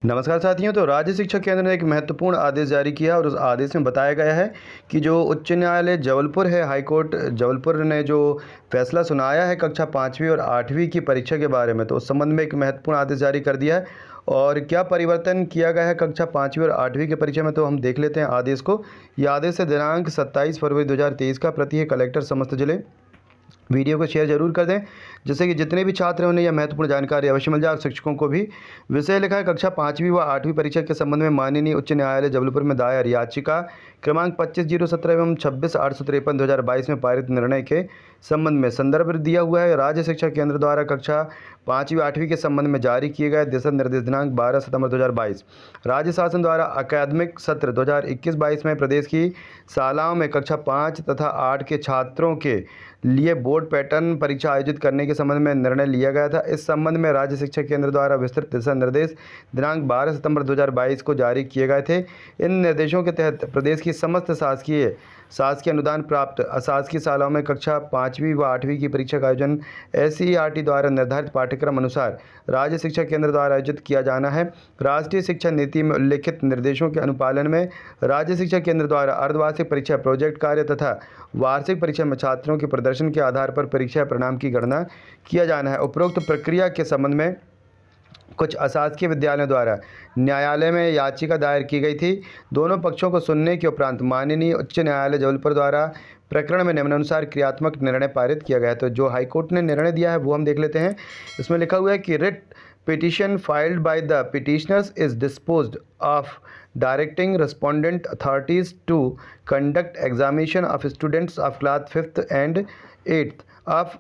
नमस्कार साथियों। तो राज्य शिक्षा केंद्र ने एक महत्वपूर्ण आदेश जारी किया और उस आदेश में बताया गया है कि जो उच्च न्यायालय जबलपुर है, हाई कोर्ट जबलपुर ने जो फैसला सुनाया है कक्षा 5वीं और 8वीं की परीक्षा के बारे में, तो उस संबंध में एक महत्वपूर्ण आदेश जारी कर दिया है। और क्या परिवर्तन किया गया है कक्षा 5वीं और 8वीं की परीक्षा में, तो हम देख लेते हैं आदेश को। यह आदेश है दिनांक 27 फरवरी 2023 का। प्रति है कलेक्टर समस्त जिले। वीडियो को शेयर जरूर कर दें जिससे कि जितने भी छात्र हैं उन्हें यह महत्वपूर्ण जानकारी अवश्य मिल जाए और शिक्षकों को भी। विषय लिखा है कक्षा 5वीं व 8वीं परीक्षा के संबंध में माननीय उच्च न्यायालय जबलपुर में दायर याचिका क्रमांक 25/017 एवं 26/853/2022 में पारित निर्णय के संबंध में संदर्भ दिया हुआ है। राज्य शिक्षा केंद्र द्वारा कक्षा 5वीं 8वीं के संबंध में जारी किए गए दिशा निर्देश दिनांक 12 सितंबर 2022 राज्य शासन द्वारा अकादमिक सत्र 2021-22 में प्रदेश की शालाओं में कक्षा 5 तथा 8 के छात्रों के लिए बोर्ड पैटर्न परीक्षा आयोजित करने के संबंध में निर्णय लिया गया था। इस संबंध में राज्य शिक्षा केंद्र द्वारा विस्तृत दिशा निर्देश दिनांक 12 सितंबर 2022 को जारी किए गए थे। इन निर्देशों के तहत प्रदेश की समस्त शासकीय अनुदान प्राप्त अशासकीय शालाओं में कक्षा 5वीं व 8वीं की परीक्षा का आयोजन SCERT द्वारा निर्धारित पाठ्यक्रम अनुसार राज्य शिक्षा केंद्र द्वारा आयोजित किया जाना है। राष्ट्रीय शिक्षा नीति में उल्लिखित निर्देशों के अनुपालन में राज्य शिक्षा केंद्र द्वारा अर्धवार्षिक परीक्षा, प्रोजेक्ट कार्य तथा वार्षिक परीक्षा में छात्रों के प्रदर्शन के आधार पर परीक्षा परिणाम की गणना किया जाना है। उपरोक्त प्रक्रिया के संबंध में कुछ अशासकीय विद्यालयों द्वारा न्यायालय में याचिका दायर की गई थी। दोनों पक्षों को सुनने के उपरांत माननीय उच्च न्यायालय जबलपुर द्वारा प्रकरण में निम्नानुसार क्रियात्मक निर्णय पारित किया गया है। तो जो हाईकोर्ट ने निर्णय दिया है वो हम देख लेते हैं। इसमें लिखा हुआ है कि writ petition filed by the petitioners is disposed of directing respondent authorities to conduct examination of students of class 5th and 8th of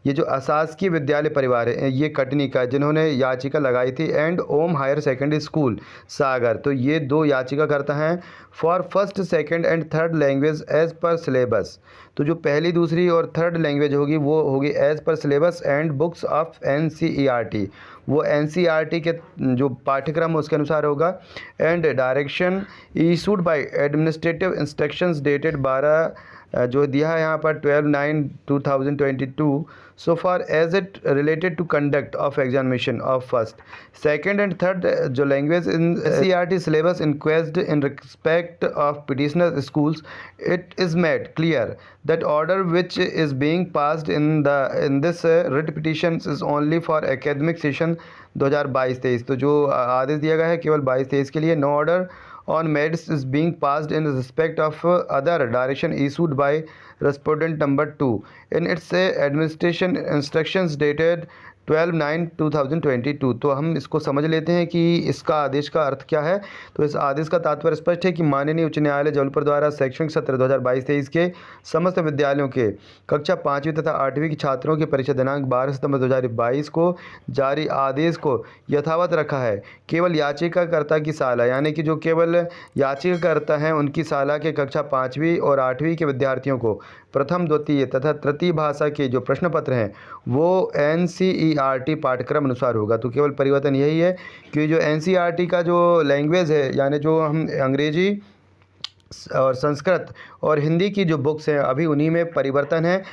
ये जो अशासकीय विद्यालय परिवार है ये कटनी का, जिन्होंने याचिका लगाई थी, and Om higher secondary school Sagar. तो ये दो याचिकाकर्ता हैं for first, second and third language as per syllabus. तो जो पहली, दूसरी और थर्ड लैंग्वेज होगी वो होगी as per syllabus and books of NCERT। वो NCERT के जो पाठ्यक्रम उसके अनुसार होगा। And direction issued by administrative instructions dated 12 जो दिया है यहाँ पर 12/9/2022 so far as it related to conduct of examination of first, second and third जो language in CRT syllabus inquest in respect of petitioners schools, it is made clear that order which is being passed in this writ petitions is only for academic session 2022-23। तो जो आदेश दिया गया है केवल 22-23 के लिए। No order on merits is being passed in respect of other direction issued by respondent number 2 in its administration instructions dated 12/9/2022। तो हम इसको समझ लेते हैं कि इसका आदेश का अर्थ क्या है। तो इस आदेश का तात्पर्य स्पष्ट है कि माननीय उच्च न्यायालय जबलपुर द्वारा शैक्षणिक सत्र 2022-23 के समस्त विद्यालयों के कक्षा 5वीं तथा 8वीं के छात्रों की परीक्षा दिनांक 12 सितंबर 2022 को जारी आदेश को यथावत रखा है। केवल याचिकाकर्ता की शाला यानी कि जो केवल याचिकाकर्ता हैं उनकी शाला के कक्षा 5वीं और 8वीं के विद्यार्थियों को प्रथम, द्वितीय तथा तृतीय भाषा के जो प्रश्न पत्र हैं वो NCERT पाठ्यक्रम अनुसार होगा। तो केवल परिवर्तन यही है कि जो NCERT का जो लैंग्वेज है यानी जो हम अंग्रेजी और संस्कृत और हिंदी की जो बुक्स हैं अभी उन्हीं में परिवर्तन है।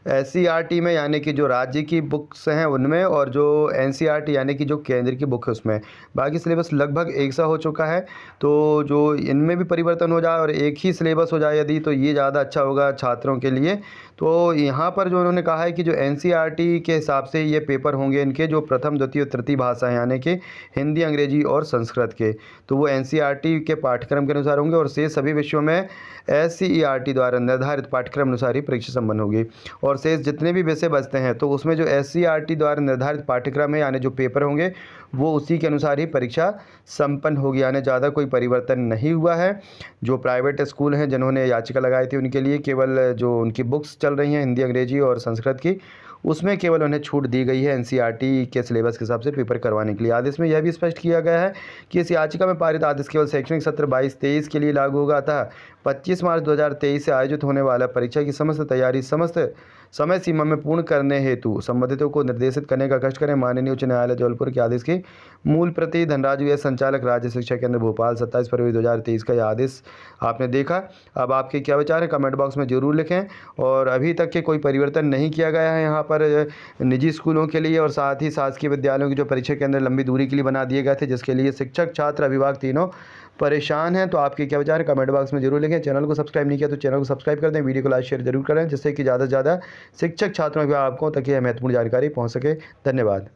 SCERT में यानी कि जो राज्य की बुक्स हैं उनमें, और जो NCERT यानी कि जो केंद्र की बुक है उसमें। बाकी सिलेबस लगभग एक सा हो चुका है। तो जो इनमें भी परिवर्तन हो जाए और एक ही सिलेबस हो जाए यदि, तो ये ज़्यादा अच्छा होगा छात्रों के लिए। तो यहाँ पर जो उन्होंने कहा है कि जो NCERT के हिसाब से ये पेपर होंगे इनके जो प्रथम, द्वितीय और तृतीय भाषा हैं यानी कि हिंदी, अंग्रेजी और संस्कृत के, तो वो NCERT के पाठ्यक्रम के अनुसार होंगे। और शेष सभी विषयों में SCERT द्वारा निर्धारित पाठ्यक्रम अनुसार ही परीक्षा संपन्न होगी। और शेष जितने भी विषय बचते हैं तो उसमें जो SCERT द्वारा निर्धारित पाठ्यक्रम है यानी जो पेपर होंगे वो उसी के अनुसार ही परीक्षा संपन्न होगी, यानी ज़्यादा कोई परिवर्तन नहीं हुआ है। जो प्राइवेट स्कूल हैं जिन्होंने याचिका लगाई थी उनके लिए केवल जो उनकी बुक्स चल रही हैं हिंदी, अंग्रेजी और संस्कृत की, उसमें केवल उन्हें छूट दी गई है NCERT के सिलेबस के हिसाब से पेपर करवाने के लिए। आदेश में यह भी स्पष्ट किया गया है कि इस याचिका में पारित आदेश केवल शैक्षणिक सत्र 22-23 के लिए लागू होगा, अतः 25 मार्च 2023 से आयोजित होने वाला परीक्षा की समस्त तैयारी समस्त समय सीमा में पूर्ण करने हेतु संबंधितों को निर्देशित करने का कष्ट करें। माननीय उच्च न्यायालय जबलपुर के आदेश की मूल प्रति धनराज व्यय संचालक राज्य शिक्षा केंद्र भोपाल 27 फरवरी 2023 का यह आदेश आपने देखा। अब आपके क्या विचार है कमेंट बॉक्स में ज़रूर लिखें। और अभी तक के कोई परिवर्तन नहीं किया गया है यहाँ पर निजी स्कूलों के लिए, और साथ ही शासकीय विद्यालयों के जो परीक्षा केंद्र लंबी दूरी के लिए बना दिए गए थे, जिसके लिए शिक्षक छात्र अभिभावक तीनों परेशान हैं। तो आपके क्या विचार है कमेंट बॉक्स में जरूर लिखें। चैनल को सब्सक्राइब नहीं किया तो चैनल को सब्सक्राइब कर दें, वीडियो को लाइक शेयर जरूर करें, जिससे कि ज़्यादा से ज़्यादा शिक्षक छात्रों अभिभावकों तक यह महत्वपूर्ण जानकारी पहुंच सके। धन्यवाद।